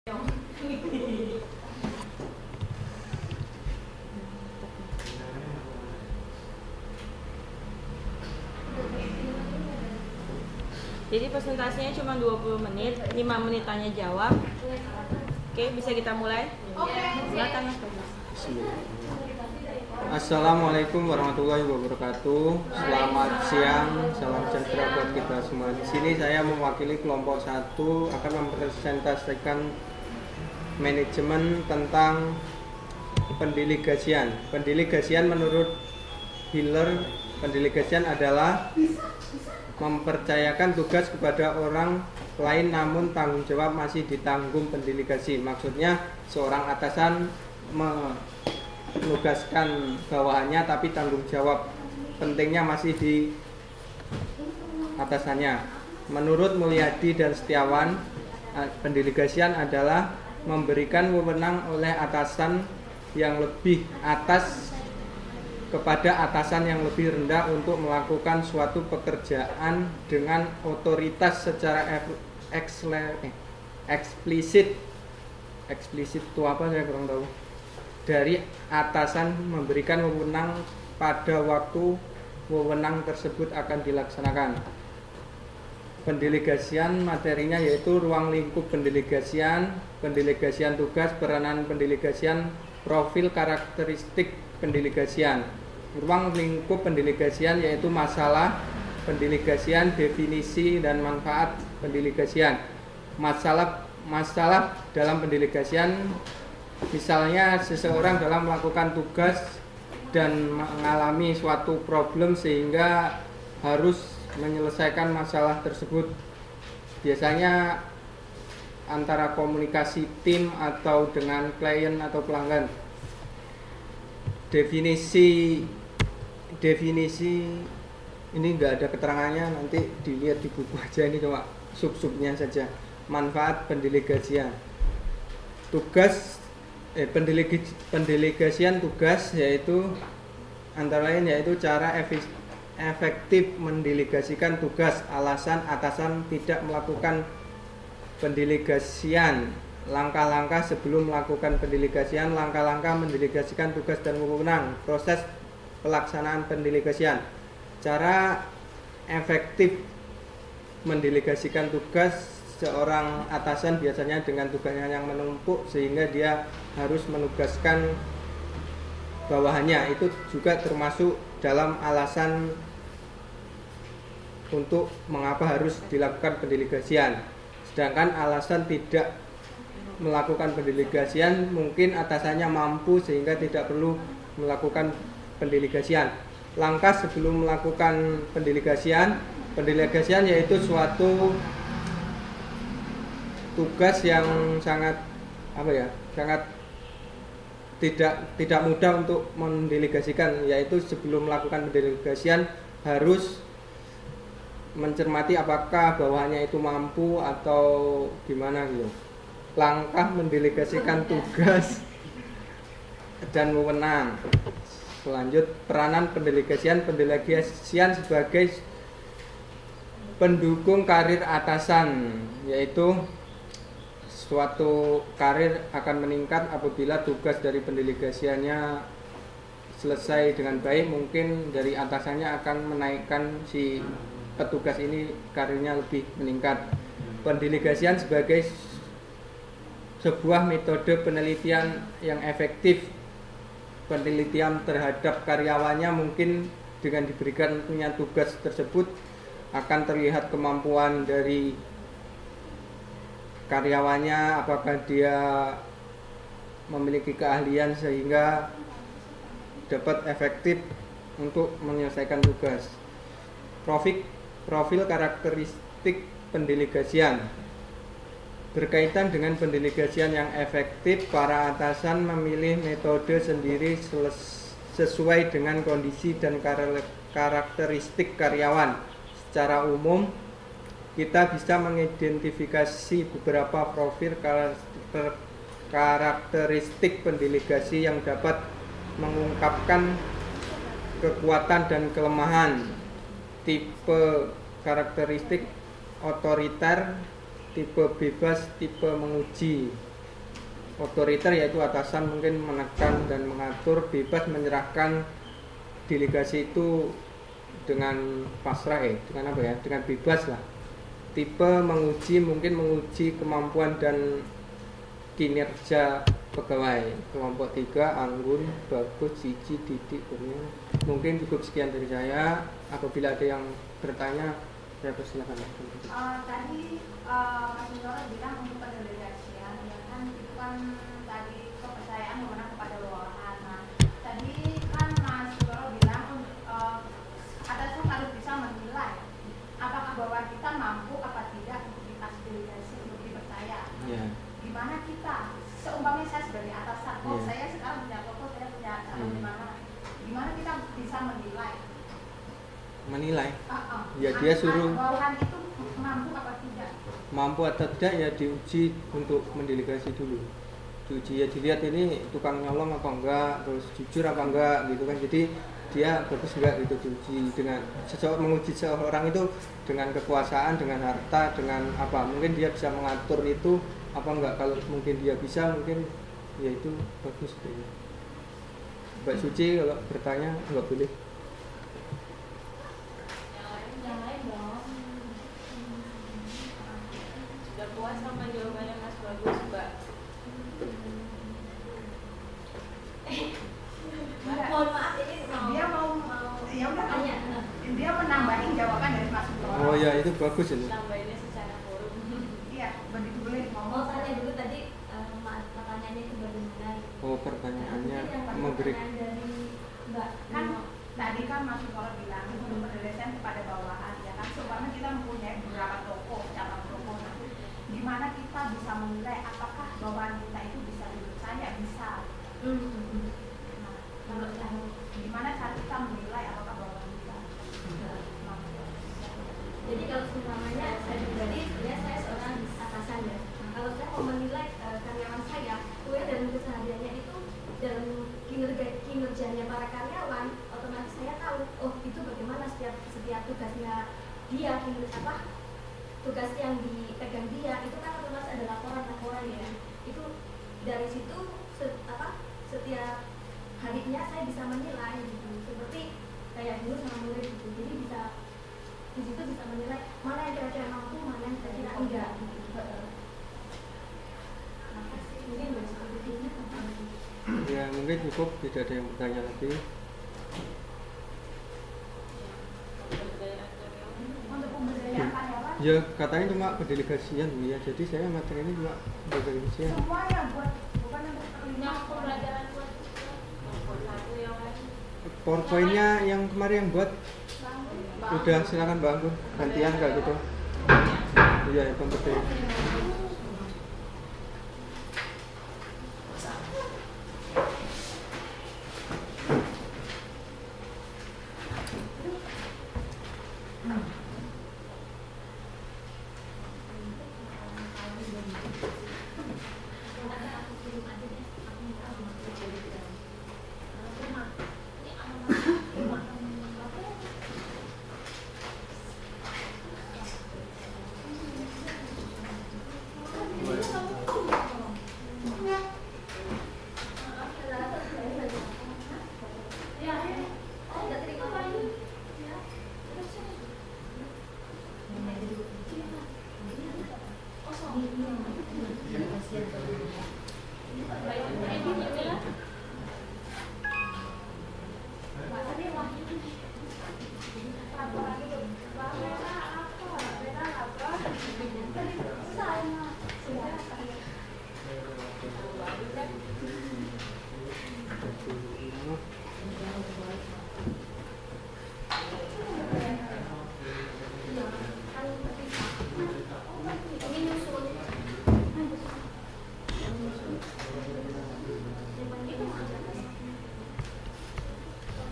Jadi presentasinya cuma 20 menit, 5 menit tanya jawab. Oke, bisa kita mulai? Silakan. Assalamualaikum warahmatullahi wabarakatuh. Selamat siang, salam sejahtera buat kita semua. Di sini saya mewakili kelompok 1 akan mempresentasikan manajemen tentang pendelegasian. Pendelegasian menurut Hiller, pendelegasian adalah mempercayakan tugas kepada orang lain namun tanggung jawab masih ditanggung pendelegasi. Maksudnya seorang atasan menugaskan bawahannya tapi tanggung jawab pentingnya masih di atasannya. Menurut Mulyadi dan Setiawan, pendelegasian adalah memberikan wewenang oleh atasan yang lebih atas kepada atasan yang lebih rendah untuk melakukan suatu pekerjaan dengan otoritas secara eksplisit itu apa saya kurang tahu, dari atasan memberikan wewenang pada waktu wewenang tersebut akan dilaksanakan. Pendelegasian materinya yaitu ruang lingkup pendelegasian, pendelegasian tugas, peranan pendelegasian, profil karakteristik pendelegasian. Ruang lingkup pendelegasian yaitu masalah pendelegasian, definisi dan manfaat pendelegasian. Masalah dalam pendelegasian, misalnya seseorang dalam melakukan tugas dan mengalami suatu problem sehingga harus menyelesaikan masalah tersebut. Biasanya antara komunikasi tim atau dengan klien atau pelanggan. Definisi ini enggak ada keterangannya, nanti dilihat di buku aja, ini cuma sub-subnya saja. Manfaat pendelegasian. Pendelegasian tugas yaitu antara lain yaitu cara efektif mendelegasikan tugas. Alasan atasan tidak melakukan pendelegasian, langkah-langkah sebelum melakukan pendelegasian, langkah-langkah mendelegasikan tugas dan wewenang, proses pelaksanaan pendelegasian. Cara efektif mendelegasikan tugas, seorang atasan biasanya dengan tugasnya yang menumpuk sehingga dia harus menugaskan bawahannya. Itu juga termasuk dalam alasan untuk mengapa harus dilakukan pendelegasian. Sedangkan alasan tidak melakukan pendelegasian, mungkin atasannya mampu sehingga tidak perlu melakukan pendelegasian. Langkah sebelum melakukan pendelegasian yaitu suatu tugas yang sangat tidak mudah untuk mendelegasikan, yaitu sebelum melakukan pendelegasian harus mencermati apakah bawahannya itu mampu atau gimana gitu. Langkah mendelegasikan tugas dan wewenang. Selanjut, peranan pendelegasian sebagai pendukung karir atasan, yaitu suatu karir akan meningkat apabila tugas dari pendelegasiannya selesai dengan baik. Mungkin dari atasannya akan menaikkan si petugas ini karirnya lebih meningkat. Pendelegasian sebagai sebuah metode penelitian yang efektif. Penelitian terhadap karyawannya, mungkin dengan diberikannya tugas tersebut akan terlihat kemampuan dari karyawannya, apakah dia memiliki keahlian sehingga dapat efektif untuk menyelesaikan tugas. Profil karakteristik pendelegasian. Berkaitan dengan pendelegasian yang efektif, para atasan memilih metode sendiri sesuai dengan kondisi dan karakteristik karyawan. Secara umum, kita bisa mengidentifikasi beberapa profil karakteristik pendelegasi yang dapat mengungkapkan kekuatan dan kelemahan. Tipe karakteristik otoriter, tipe bebas, tipe menguji. otoriter, yaitu atasan mungkin menekan dan mengatur, bebas menyerahkan delegasi itu dengan pasrah, dengan apa ya, dengan bebas lah. Tipe menguji, mungkin menguji kemampuan dan kinerja pegawai. Kelompok 3, anggun, bagus, cici, didik. Mungkin cukup sekian dari saya. Apabila ada yang bertanya, saya persilakan. Tadi Mas Noro bilang untuk pendelegasian, ya kan itu kan tadi kepercayaan memenang kepada bawahan. Nah, tadi kan Mas Noro bilang atasan harus bisa menilai apakah bawahan kita mampu apa tidak untuk dikasih delegasi untuk dipercaya. Yeah. Gimana kita, seumpamanya saya sebagai atasan, saya sekarang punya toko, saya punya gimana kita bisa menilai? Ya dia suruh bawahan itu mampu apa tidak? Mampu atau tidak ya diuji untuk mendelegasi dulu. Diuji ya, dilihat ini tukang nyolong apa enggak, terus jujur apa enggak gitu kan. Jadi dia bagus enggak gitu, diuji dengan menguji seseorang itu dengan kekuasaan, dengan harta, dengan apa, mungkin dia bisa mengatur itu apa enggak. Kalau mungkin dia bisa, mungkin ya itu bagus gitu. Mbak Suci kalau bertanya enggak boleh. Sudah puas sama jawabannya Mas Bagus, Mbak? Mohon maaf, ini dia mau ya udah tanya. Dia menambahin jawaban dari Mas Noro. Oh ya, itu bagus ini. Tambahinnya secara forum. Iya, begitu boleh ngomong. Tanya dulu tadi pertanyaannya itu bagaimana? Oh, pertanyaannya memberi dari Mbak Kan tadi kan Mas Noro bilang untuk pendelegasian kepada bawahan, ya kan. Seumpama kita mempunyai beberapa toko, cabang toko. Nah, gimana kita bisa menilai apakah bawahan kita itu bisa dipercaya? Bisa. Gimana cara kita menilai apakah bawahan kita? Jadi kalau semuanya saya pribadi, sebenarnya saya seorang atasan ya. Nah, kalau saya mau menilai karyawan saya, dalam kesehariannya itu dalam kinerjanya para karyawan, otomatis saya tahu, oh itu bagaimana setiap tugasnya dia, tugas yang dipegang dia itu kan otomatis ada laporan ya. Itu dari situ setiap harinya saya bisa menilai gitu, seperti kayak guru sama murid gitu. Jadi bisa di situ bisa menilai mana yang kira-kira mampu, mana yang kira-kira enggak gitu. Mungkin seperti itu. Ya mungkin cukup, tidak ada yang bertanya lagi. Untuk pemberdayaan karyawan, Ya katanya cuma pendelegasian ya, jadi saya materi ini cuma pendelegasian. semua yang buat bukan untuk Yang pembelajaran buat satu yang lain. PowerPoint-nya yang kemarin yang buat udah, silakan Mbak Anggun gantian kayak gitu. Iya, pemberdayaan.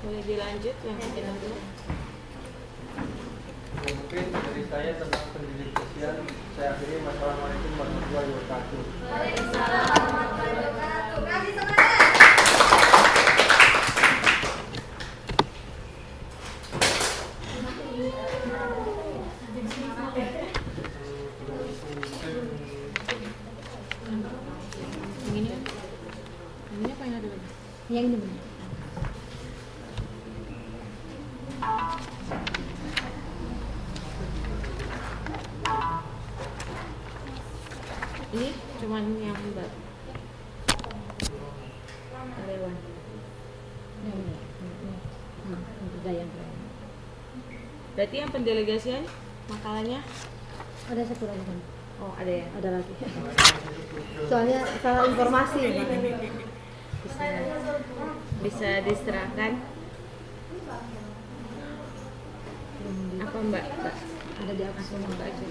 Boleh dilanjut yang kita dulu. Mungkin dari saya tentang pendelegasian saya akhiri. Wassalamualaikum warahmatullahi wabarakatuh. Waalaikumsalam warahmatullahi wabarakatuh. Kasih semangat. Begini. Yang ini benar. Ini cuman yang karyawan. Yang ini. Pemberdayaan karyawan. Berarti yang pendelegasian makalahnya Ada satu lagi kan? oh ada ya. Ada lagi. Soalnya salah informasi makanya. Bisa diserahkan apa Mbak? Ada di atas rumah Mbak aja.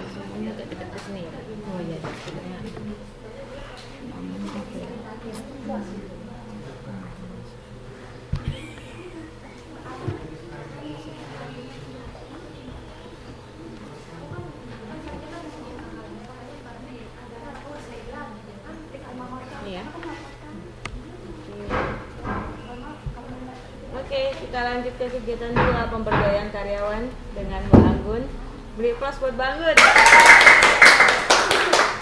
Semuanya agak dekat ke sini ya. Oh iya. Sebenarnya ya. Oke, kita lanjut ke kegiatan 2 pemberdayaan karyawan dengan Mbak Anggun. Beri aplaus buat Mbak Anggun.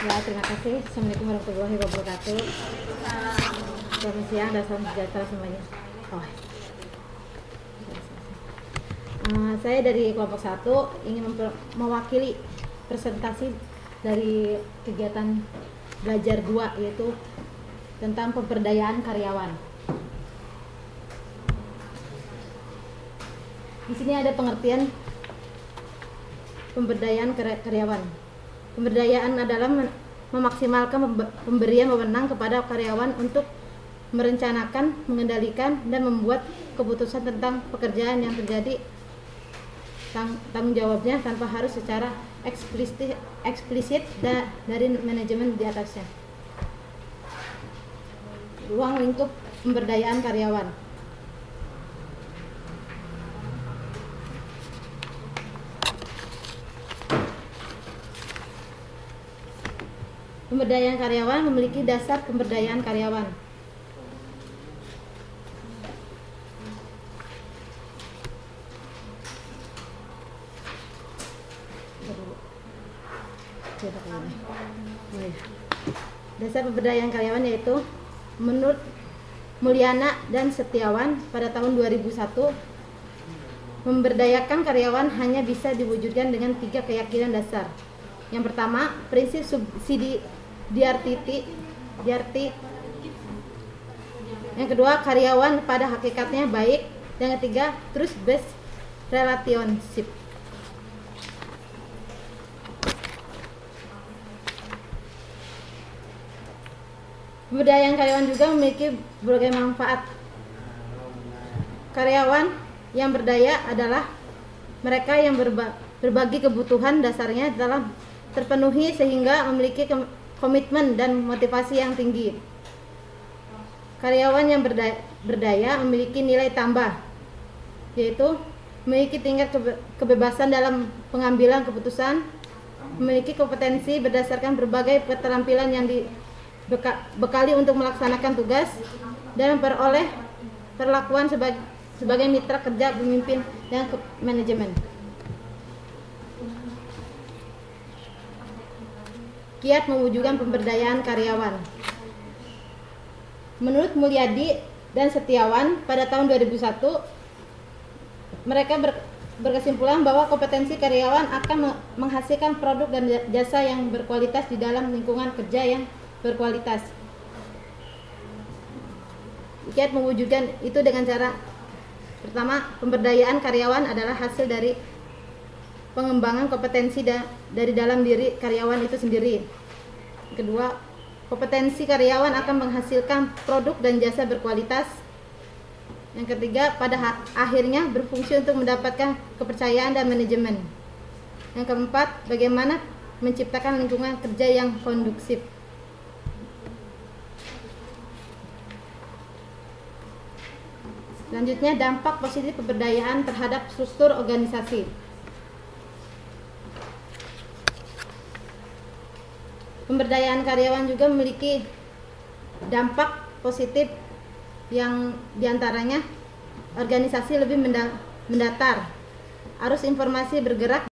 Ya, terima kasih. Assalamualaikum warahmatullahi wabarakatuh. Selamat siang dan salam sejahtera semuanya. Saya dari kelompok 1 ingin mewakili presentasi dari kegiatan belajar 2, yaitu tentang pemberdayaan karyawan. Di sini ada pengertian pemberdayaan karyawan. Pemberdayaan adalah memaksimalkan pemberian wewenang kepada karyawan untuk merencanakan, mengendalikan, dan membuat keputusan tentang pekerjaan yang terjadi tanggung jawabnya tanpa harus secara eksplisit dari manajemen di atasnya. Ruang lingkup pemberdayaan karyawan. Pemberdayaan karyawan memiliki dasar pemberdayaan karyawan. Dasar pemberdayaan karyawan yaitu menurut Mulyana dan Setiawan pada tahun 2001, memberdayakan karyawan hanya bisa diwujudkan dengan 3 keyakinan dasar. Yang pertama, prinsip subsidiarity. Yang kedua, karyawan pada hakikatnya baik. Dan ketiga, trust based relationship. Pemberdayaan karyawan juga memiliki berbagai manfaat. Karyawan yang berdaya adalah mereka yang berbagi kebutuhan dasarnya dalam terpenuhi sehingga memiliki komitmen dan motivasi yang tinggi. Karyawan yang berdaya memiliki nilai tambah, yaitu memiliki tingkat kebebasan dalam pengambilan keputusan, memiliki kompetensi berdasarkan berbagai keterampilan yang dibekali untuk melaksanakan tugas, dan memperoleh perlakuan sebagai mitra kerja, pemimpin, dan manajemen. Kiat mewujudkan pemberdayaan karyawan. Menurut Mulyadi dan Setiawan pada tahun 2001, mereka berkesimpulan bahwa kompetensi karyawan akan menghasilkan produk dan jasa yang berkualitas di dalam lingkungan kerja yang berkualitas. Kiat mewujudkan itu dengan cara pertama, pemberdayaan karyawan adalah hasil dari pengembangan kompetensi dari dalam diri karyawan itu sendiri. Kedua, kompetensi karyawan akan menghasilkan produk dan jasa berkualitas. Yang ketiga, pada akhirnya berfungsi untuk mendapatkan kepercayaan dan manajemen. Yang keempat, bagaimana menciptakan lingkungan kerja yang kondusif. Selanjutnya, dampak positif pemberdayaan terhadap struktur organisasi. Pemberdayaan karyawan juga memiliki dampak positif yang diantaranya organisasi lebih mendatar, arus informasi bergerak